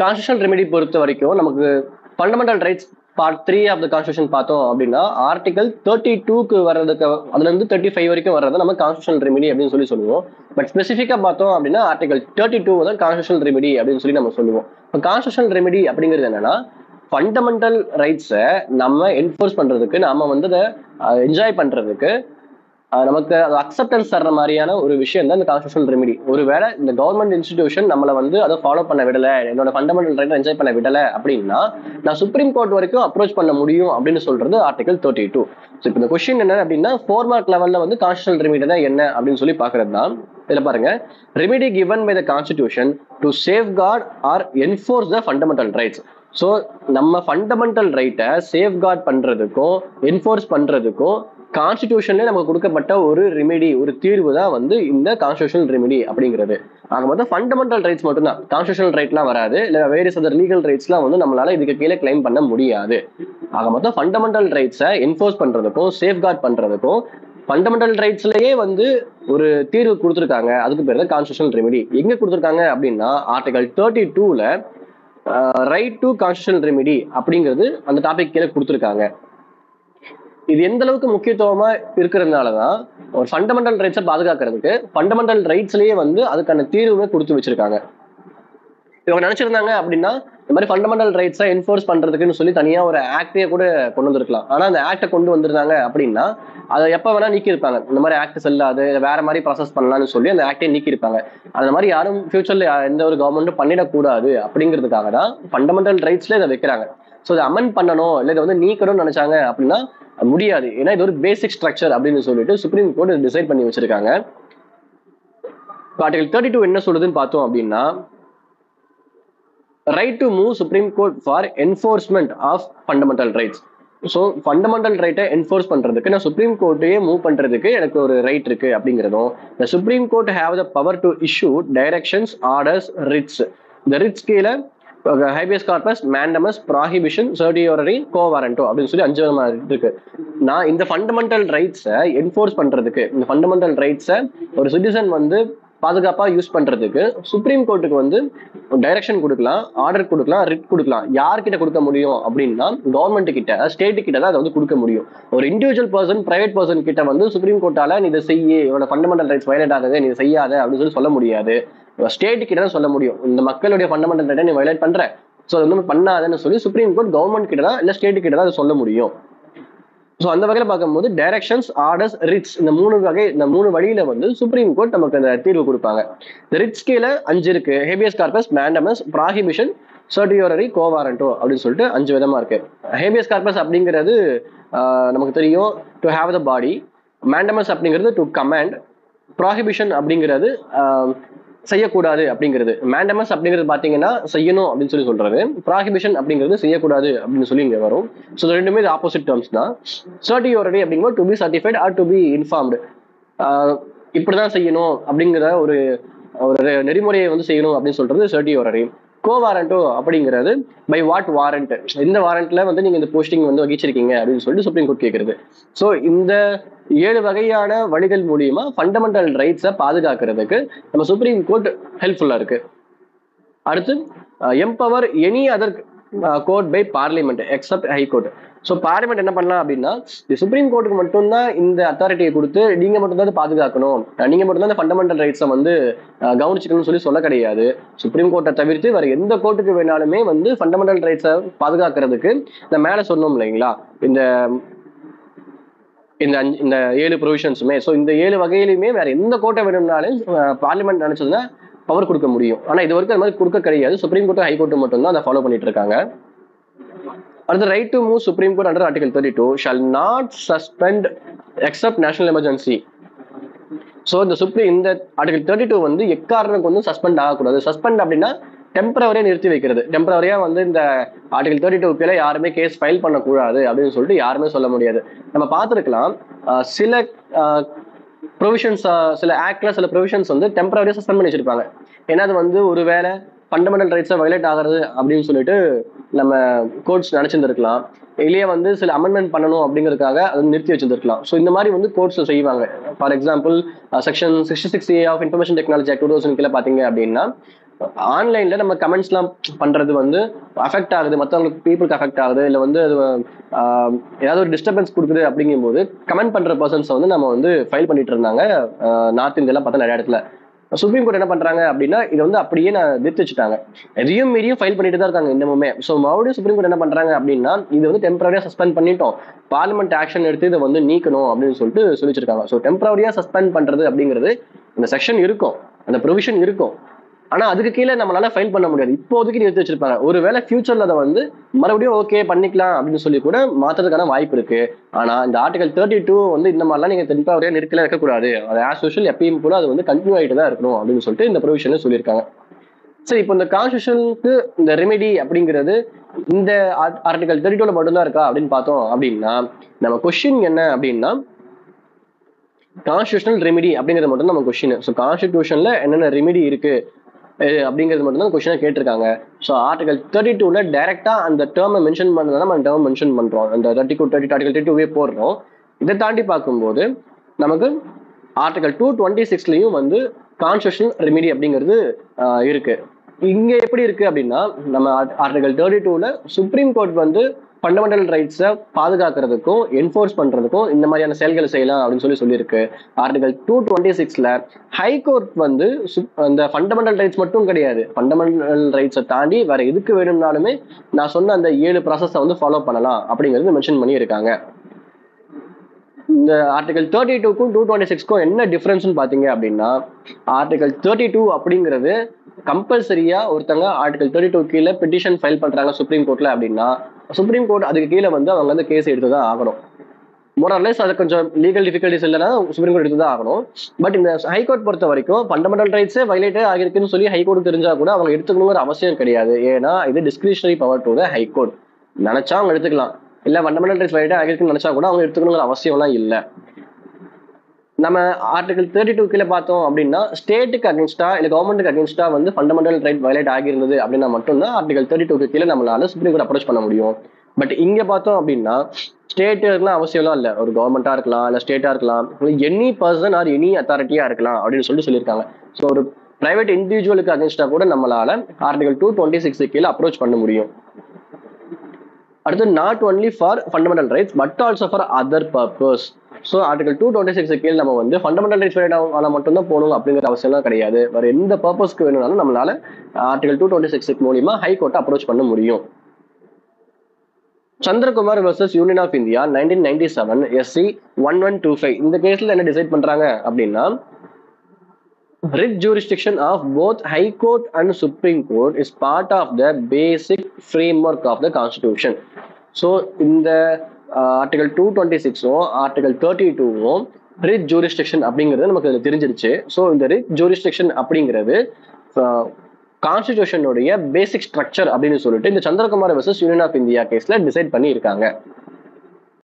Constitutional remedy பொறுத்த வரைக்கும் நமக்கு fundamental rights part 3 of the constitution பார்த்தோம் அப்படின்னா ஆர்டிகல் 32க்கு வர்றதுக்கு அதுல இருந்து 35 வரைக்கும் வர்றதை நம்ம கான்ஸ்டியூஷனல் ரெமெடி அப்படின்னு சொல்லி சொல்லுவோம். பட் ஸ்பெசிஃபிக்கா பார்த்தோம் அப்படின்னா ஆர்டிகல் 32 தான் கான்ஸ்டியூஷனல் ரெமெடி அப்படின்னு சொல்லி நம்ம சொல்லுவோம். இப்போ கான்ஸ்டியூஷனல் ரெமெடி அப்படிங்கிறது என்னன்னா ஃபண்டமெண்டல் ரைட்ஸை நம்ம என்ஃபோர்ஸ் பண்றதுக்கு, நாம வந்து அதை என்ஜாய் பண்றதுக்கு நமக்கு அது அக்செப்டன்ஸ் தர்ற மாதிரியான ஒரு விஷயம் தான் இந்த கான்ஸ்டியூஷனல் ரெமெடி. ஒருவேளை இந்த கவர்மெண்ட் இன்ஸ்டிடியூஷன் நம்மளை வந்து அதை ஃபாலோ பண்ண விடலை, என்னோட ஃபண்டமெண்டல் ரைட்டை என்ஜாய் பண்ண விடலை அப்படின்னா நான் சுப்ரீம் கோர்ட் வரைக்கும் அப்ரோச் பண்ண முடியும் அப்படின்னு சொல்றது ஆர்டிகல் 32. ஸோ இப்போ இந்த கொஸ்டின் என்ன அப்படின்னா 4 மார்க் லெவல்ல வந்து கான்ஸ்டியூஷனல் ரெமெடி தான் என்ன அப்படின்னு சொல்லி பாக்குறது தான். இதுல பாருங்க, remedy given by the constitution to safeguard or enforce the fundamental rights. So நம்ம ஃபண்டமெண்டல் ரைட்டை சேஃப்கார்ட் பண்றதுக்கும் என்ஃபோர்ஸ் பண்றதுக்கும் கான்ஸ்டிடியூஷன்ல நமக்கு கொடுக்கப்பட்ட ஒரு ரெமெடி, ஒரு தீர்வு தான் வந்து இந்த கான்ஸ்டிடியூஷனல் ரெமெடி அப்படிங்கிறது. ஆக மொத்தம் ஃபண்டமெண்டல் ரைட்ஸ் மட்டும்தான், கான்ஸ்டிடியூஷனல் ரைட்லாம் வராது, இல்ல வேரியஸ் அதர் லீகல் ரைட்ஸ்லாம் வந்து நம்மளால இதுக்கு கீழே கிளைம் பண்ண முடியாது. ஆக மொத்தம் ஃபண்டமெண்டல் ரைட்ஸை என்ஃபோர்ஸ் பண்றதுக்கும் சேஃப்கார்ட் பண்றதுக்கும் ஃபண்டமெண்டல் ரைட்ஸ்லயே வந்து ஒரு தீர்வு கொடுத்துருக்காங்க. அதுக்கு பேர் தான் கான்ஸ்டிடியூஷனல் ரெமெடி. எங்க கொடுத்துருக்காங்க அப்படின்னா ஆர்டிகல் 32ல ரைட் டு கான்ஸ்டிடியூஷனல் ரெமெடி அப்படிங்கிறது அந்த டாபிக் கீழே கொடுத்துருக்காங்க. இது எந்த அளவுக்கு முக்கியத்துவமா இருக்கிறதுனாலதான் ஒரு ஃபண்டமெண்டல் ரைட்ஸை பாதுகாக்கிறதுக்கு ஃபண்டமெண்டல் ரைட்ஸ்லயே வந்து அதுக்கான தீர்வுமே கொடுத்து வச்சிருக்காங்க. இவங்க நினைச்சிருந்தாங்க அப்படின்னா இந்த மாதிரி ஃபண்டமெண்டல் ரைட்ஸை என்ஃபோர்ஸ் பண்றதுக்குன்னு சொல்லி தனியா ஒரு ஆக்டையே கூட கொண்டு வந்திருக்கலாம். ஆனா அந்த ஆக்டை கொண்டு வந்திருந்தாங்க அப்படின்னா அதை எப்ப வேணா நீக்கியிருப்பாங்க. இந்த மாதிரி ஆக்ட் செல்லாது, வேற மாதிரி ப்ராசஸ் பண்ணலாம்னு சொல்லி அந்த ஆக்டை நீக்கியிருப்பாங்க. அந்த மாதிரி யாரும் ஃபியூச்சர்ல எந்த ஒரு கவர்மெண்ட்டும் பண்ணிடக்கூடாது அப்படிங்கிறதுக்காக தான் ஃபண்டமெண்டல் ரைட்ஸ்ல இதை வைக்கிறாங்க. ஸோ இதை அமெண்ட் பண்ணணும் இல்லை இதை வந்து நீக்கணும்னு நினைச்சாங்க அப்படின்னா முடியாது. ஏன்னா இது ஒரு பேசிக் ஸ்ட்ரக்சர் அப்படின்னு சொல்லிட்டு சுப்ரீம் கோர்ட் டிசைட் பண்ணி வச்சிருக்காங்க. ஆர்டிகல் 32 என்ன சொல்லுதுன்னு பார்த்தோம் அப்படின்னா right to move Supreme Court for enforcement of fundamental rights. So fundamental ரைட்டை என்ஃபோர்ஸ் பண்றதுக்கு நான் சுப்ரீம் கோர்ட்டையே மூவ் பண்றதுக்கு எனக்கு ஒரு ரைட் இருக்கு அப்படிங்கிறதும், the supreme court have the power to issue directions, orders, Ritz. இந்த ரிட்ஸ் கீழே ஹைபியஸ் கார்பஸ், மேண்டமஸ், ப்ராஹிபிஷன், சர்டியோரரி, கோவாரண்டோ அப்படின்னு சொல்லி 5 விதமா இருக்கு. நான் இந்த ஃபண்டமெண்டல் ரைட்ஸை என்ஃபோர்ஸ் பண்றதுக்கு, இந்த ஃபண்டமெண்டல் ரைட்ஸை ஒரு சிட்டிசன் வந்து பாதுகாப்பா யூஸ் பண்றதுக்கு சுப்ரீம் கோர்ட்டுக்கு வந்து டைரக்ஷன் கொடுக்கலாம், ஆர்டர் கொடுக்கலாம், ரிட் கொடுக்கலாம். யார்கிட்ட கொடுக்க முடியும் அப்படின்னா கவர்மெண்ட் கிட்ட, ஸ்டேட் கிட்ட தான் அதை வந்து கொடுக்க முடியும். ஒரு இண்டிவிஜுவல் பர்சன், பிரைவேட் பர்சன் கிட்ட வந்து சுப்ரீம் கோர்ட்டால நீ இதை செய்ய, இவனோட ஃபண்டமெண்டல் ரைட்ஸ் வயலேட் ஆகுது, நீ செய்யாத அப்படின்னு சொல்லி சொல்ல முடியாது. ஸ்டேட் கிட்ட தான் சொல்ல முடியும், இந்த மக்களுடைய ஃபண்டமெண்டல் ரைட்டை நீ வயலேட் பண்ற, ஸோ அது வந்து பண்ணாதன்னு சொல்லி சுப்ரீம் கோர்ட் கவர்மெண்ட் கிட்ட தான் இல்லை ஸ்டேட் கிட்ட தான் அதை சொல்ல முடியும். ஸோ அந்த வகையில் பார்க்கும்போது டைரக்ஷன்ஸ், ஆர்டர்ஸ், ரிட்ஸ் இந்த 3 வழியில வந்து சுப்ரீம் கோர்ட் நமக்கு அந்த தீர்வு கொடுப்பாங்க. இந்த ரிட்ஸ் கீழே 5 இருக்கு. ஹேபியஸ் கார்பஸ், மேண்டமஸ், ப்ராஹிபிஷன், சர்டியோரரி, கோவாரண்டோ அப்படின்னு சொல்லிட்டு 5 விதமா இருக்கு. ஹேபியஸ் கார்பஸ் அப்படிங்கிறது நமக்கு தெரியும், to have the body. Mandamus அப்படிங்கிறது டு கமாண்ட். ப்ராஹிபிஷன் அப்படிங்கிறது செய்யக்கூடாது அப்படிங்கிறது. மேண்டமஸ் அப்படிங்கிறது பாத்தீங்கன்னா செய்யணும் அப்படின்னு சொல்லி சொல்றது. ப்ராஹிபிஷன் அப்படிங்கிறது செய்யக்கூடாது அப்படின்னு சொல்லி இங்க வரும். ஸோ ரெண்டுமே இது ஆப்போசிட் டேர்ம்ஸ் தான். சர்டியோரரி அப்படிங்கும்போது to be certified or to be informed, இப்படிதான் செய்யணும் அப்படிங்கிற ஒரு நெறிமுறையை வந்து செய்யணும் அப்படின்னு சொல்றது சர்டியோரரி. கோவாரண்டோ அப்படிங்கிறது பை வாட் வாரண்ட், இந்த வாரண்ட்ல வந்து நீங்க இந்த போஸ்டிங் வந்து வகிச்சிருக்கீங்க அப்படின்னு சொல்லிட்டு சுப்ரீம் கோர்ட் கேட்கறது. ஸோ இந்த 7 வகையான வழிகள் மூலியமா ஃபண்டமெண்டல் ரைட்ஸை பாதுகாக்கிறதுக்கு நம்ம சுப்ரீம் கோர்ட் ஹெல்ப்ஃபுல்லா இருக்கு. அடுத்து empower any other court by parliament except high court. So parliament என்ன பண்ணலாம் அப்படின்னா சுப்ரீம் கோர்ட்டுக்கு மட்டும்தான் இந்த அத்தாரிட்டியை கொடுத்து நீங்க மட்டும்தான் பாதுகாக்கணும், நீங்க மட்டும்தான் இந்த ஃபண்டமெண்டல் ரைட்ஸை வந்து கவனிச்சுக்கணும்னு சொல்லி சொல்ல கிடையாது. சுப்ரீம் கோர்ட்டை தவிர்த்து வேற எந்த கோர்ட்டுக்கு வேணாலுமே வந்து ஃபண்டமெண்டல் ரைட்ஸை பாதுகாக்கிறதுக்கு இந்த மேல சொன்னோம் இல்லைங்களா, இந்த 7 ப்ரொவிஷன்ஸுமே. ஸோ இந்த 7 வகையிலுமே வேற எந்த கோர்ட்டை வேணும்னாலும் பார்லிமெண்ட் நினைச்சதுன்னா பவர் கொடுக்க முடியும். ஆனா இது வரைக்கும் அது மாதிரி கொடுக்க கிடையாது. சுப்ரீம் கோர்ட், ஹை கோர்ட் மட்டும் தான் அதை ஃபாலோ பண்ணிட்டு இருக்காங்க. அடுத்து right to move Supreme court under article 32 shawl not suspend accept national emergency. So இந்த ஆர்டிகல் 32 வந்து எக்காரணம் வந்து சஸ்பெண்ட் ஆகக்கூடாது. சஸ்பெண்ட் அப்படின்னா டெம்பரவரியா நிறுத்தி வைக்கிறது. டெம்பரவரியா வந்து இந்த ஆர்டிகல் 32 கீழே யாருமே கேஸ் ஃபைல் பண்ணக்கூடாது அப்படின்னு சொல்லிட்டு யாருமே சொல்ல முடியாது. நம்ம பார்த்துருக்கலாம் சில ப்ரொவிஷன்ஸ், சில ஆக்ட்ல சில ப்ரொவிஷன்ஸ் வந்து டெம்பரரியா சஸ்பெண்ட் பண்ணி வச்சிருப்பாங்க. ஏன்னா அது வந்து ஒருவேளை ஃபண்டமெண்டல் ரைட்ஸை வயலேட் ஆகிறது அப்படின்னு சொல்லிட்டு நம்ம கோர்ட்ஸ் நினைச்சிருந்திருக்கலாம், இல்லையே வந்து சில அமெண்ட்மெண்ட் பண்ணணும் அப்படிங்கிறதுக்காக அது நிறுத்தி வச்சிருந்திருக்கலாம். ஸோ இந்த மாதிரி வந்து கோர்ட்ஸ் செய்வாங்க. For example section 66A of information technology act 2000 கீழே பார்த்தீங்க அப்படின்னா, ஆன்லைன்ல நம்ம கமெண்ட்ஸ்லாம் பண்றது வந்து அஃபெக்ட் ஆகுது, மற்றவங்களுக்கு பீப்புளுக்கு அஃபெக்ட் ஆகுது, இல்லை வந்து அது ஏதாவது ஒரு டிஸ்டர்பன்ஸ் கொடுக்குது அப்படிங்கும்போது கமெண்ட் பண்ற பர்சன்ஸ் வந்து நம்ம வந்து ஃபைல் பண்ணிட்டு இருந்தாங்க. நார்த் இந்தியாலாம் பார்த்தா நிறைய இடத்துல. சுப்ரீம் கோர்ட் என்ன பண்றாங்க அப்படின்னா, இதை வந்து அப்படியே நான் நிறுத்தி வச்சுட்டாங்க. எதையும் மீறியும் ஃபைல் பண்ணிட்டு தான் இருக்காங்க இன்னமுமே. ஸோ மறுபடியும் சுப்ரீம் கோர்ட் என்ன பண்றாங்க அப்படின்னா, இது வந்து டெம்பரரியா சஸ்பெண்ட் பண்ணிட்டோம், பார்லிமெண்ட் ஆக்ஷன் எடுத்து இதை வந்து நீக்கணும் அப்படின்னு சொல்லிட்டு சொல்லிச்சிருக்காங்க. ஸோ டெம்பரரியா சஸ்பெண்ட் பண்றது அப்படிங்கிறது இந்த செக்ஷன் இருக்கும், அந்த ப்ரொவிஷன் இருக்கும். ஆனா அதுக்கு கீழே நம்மளால ஃபைல் பண்ண முடியாது. இப்போதைக்கு நிறுத்தி வச்சிருப்பாங்க. ஒருவேளை ஃபியூச்சர்ல அதை வந்து மறுபடியும் ஓகே பண்ணிக்கலாம் அப்படின்னு சொல்லி கூட மாத்துறதுக்கான வாய்ப்பு இருக்கு. ஆனா இந்த ஆர்டிகல் 32 வந்து இந்த மாதிரிலாம் நீங்க டெம்பரரியா நிறுத்தல இருக்கக்கூடாது, அது ஆஸ் யூஷுவல் எப்பயும் கூட அது வந்து கண்டினியூ ஆகிட்டு தான் இருக்கணும் அப்படின்னு சொல்லிட்டு இந்த ப்ரொவிஷன்ல சொல்லியிருக்காங்க. சரி, இப்போ இந்த கான்ஸ்டியூஷனுக்கு இந்த ரெமெடி அப்படிங்கிறது இந்த ஆர்டிகல் 32ல மட்டும்தான் இருக்கா அப்படின்னு பார்த்தோம் அப்படின்னா, நம்ம கொஸ்டின் என்ன அப்படின்னா, கான்ஸ்டியூஷனல் ரெமெடி அப்படிங்கிறது மட்டும் நம்ம கொஸ்டின். ஸோ கான்ஸ்டிடியூஷன்ல என்னென்ன ரெமெடி இருக்கு அப்படிங்கிறது மட்டும் தான் கொஸ்டினா கேட்டிருக்காங்க. ஸோ ஆர்டிகல் 32ல டைரக்டா அந்த டேர்மை மென்ஷன் பண்ணதான் நம்ம அந்த டேர்ம் மென்ஷன் பண்றோம், அந்த ஆர்டிகல் 32வே போடுறோம். இதை தாண்டி பார்க்கும்போது நமக்கு ஆர்டிகல் 226லயும் வந்து கான்ஸ்டியூஷனல் ரெமெடி அப்படிங்கிறது இருக்கு. இங்க எப்படி இருக்கு அப்படின்னா, நம்ம ஆர்டிகல் 32ல சுப்ரீம் கோர்ட் வந்து ஃபண்டமெண்டல் ரைட்ஸை பாதுகாக்கிறதுக்கும் என்ஃபோர்ஸ் பண்றதுக்கும் இந்த மாதிரியான செயல்களை செய்யலாம் அப்படின்னு சொல்லியிருக்கு. ஆர்டிகல் 226ல ஹைகோர்ட் வந்து அந்த ஃபண்டமெண்டல் ரைட்ஸ் மட்டும் கிடையாது, ஃபண்டமெண்டல் ரைட்ஸை தாண்டி வேற எதுக்கு வேணும்னாலுமே நான் சொன்ன அந்த 7 ப்ராசஸை வந்து ஃபாலோ பண்ணலாம் அப்படிங்கிறது மென்ஷன் பண்ணி இருக்காங்க. இந்த ஆர்டிகல் 32க்கும் 226க்கும் என்ன டிஃபரன்ஸ்னு பாத்தீங்க அப்படின்னா, ஆர்டிகல் 32 அப்படிங்கிறது கம்பல்சரியா ஒருத்தங்க ஆர்டிகல் 32 கீழே பெட்டிஷன் ஃபைல் பண்றாங்க சுப்ரீம் கோர்ட்ல அப்படின்னா, சுப்ரீம் கோர்ட் அதுக்கு கீழே வந்து அவங்க வந்து கேஸ் எடுத்துதான் ஆகணும். மோரர்லெஸ் அது கொஞ்சம் லீகல் டிஃபிகல்டிஸ் இல்லைன்னா சுப்ரீம் கோர்ட் எடுத்துதான் ஆகணும். பட் இந்த ஹைகோர்ட் பொறுத்த வரைக்கும் ஃபண்டமெண்டல் ரைட்ஸே வயலேட்டே ஆகிருக்குன்னு சொல்லி ஹைகோர்ட் தெரிஞ்சா கூட அவங்க எடுத்துக்கணுங்கிற அவசியம் கிடையாது. ஏன்னா இது discretionary power to the high court. நினைச்சா அவங்க எடுத்துக்கலாம், இல்ல ஃபண்டமெண்டல் ரைட்ஸ் வயலேட்டே ஆகிருக்குன்னு நினைச்சா கூட அவங்க எடுத்துக்கணுங்கிற அவசியம்லாம் இல்லை. நம்ம ஆர்டிகல் 32 கீழே பார்த்தோம் அப்படின்னா, ஸ்டேட்டுக்கு அகேன்ஸ்டா இல்லை கவர்மெண்ட்டுக்கு அகேன்ஸ்டா வந்து ஃபண்டமெண்டல் ரைட் வயலேட் ஆகியிருந்தது அப்படின்னா மட்டும்தான் ஆர்டிகல் 32 கீழே நம்மளால சுப்ரீம் கோர்ட் அப்ரோச் பண்ண முடியும். பட் இங்க பார்த்தோம் அப்படின்னா ஸ்டேட்டுலாம் அவசியம்லாம் இல்லை, ஒரு கவர்மெண்டா இருக்கலாம், இல்லை ஸ்டேட்டா இருக்கலாம், எனி பர்சன் ஆர் எனி அத்தாரிட்டியா இருக்கலாம் அப்படின்னு சொல்லியிருக்காங்க. ஸோ ஒரு பிரைவேட் இண்டிவிஜுவலுக்கு அகேன்ஸ்டா கூட நம்மளால ஆர்டிகல் 226 கீழே அப்ரோச் பண்ண முடியும். அடுத்து, not only for fundamental rights but also for other purpose. So article 226 கீழ் நம்ம வந்து ஃபண்டமெண்டல் ரைட்ஸ் வேணா மட்டும்தான் போகணும் அப்படிங்கிற அவசியம்லாம் கிடையாது. வேற எந்த பர்பஸ்க்கு வேணும்னாலும் நம்மளால ஆர்டிகல் 226 மூலியமா ஹைகோர்ட்டை அப்ரோச் பண்ண முடியும். Chandrakumar versus union of India 1997 SC 1125 இந்த கேஸ்ல என்ன டிசைட் பண்றாங்க அப்படின்னா, writ jurisdiction of both High Court and Supreme Court is part of the basic framework of the Constitution. So இந்த ஆர்டிகல் 226 ஆர்டிகல் 32 ரிட் ஜூரிஸ்டிக்ஷன் அப்படிங்கிறது நமக்கு அதுல தெரிஞ்சிருச்சு. ஸோ இந்த ரிட் ஜூரிஸ்டிக்ஷன் அப்படிங்கிறது கான்ஸ்டிடியூஷனுடைய பேசிக் ஸ்ட்ரக்சர் அப்படின்னு சொல்லிட்டு இந்த Chandrakumar versus union of India கேஸ்ல டிசைட் பண்ணி இருக்காங்க.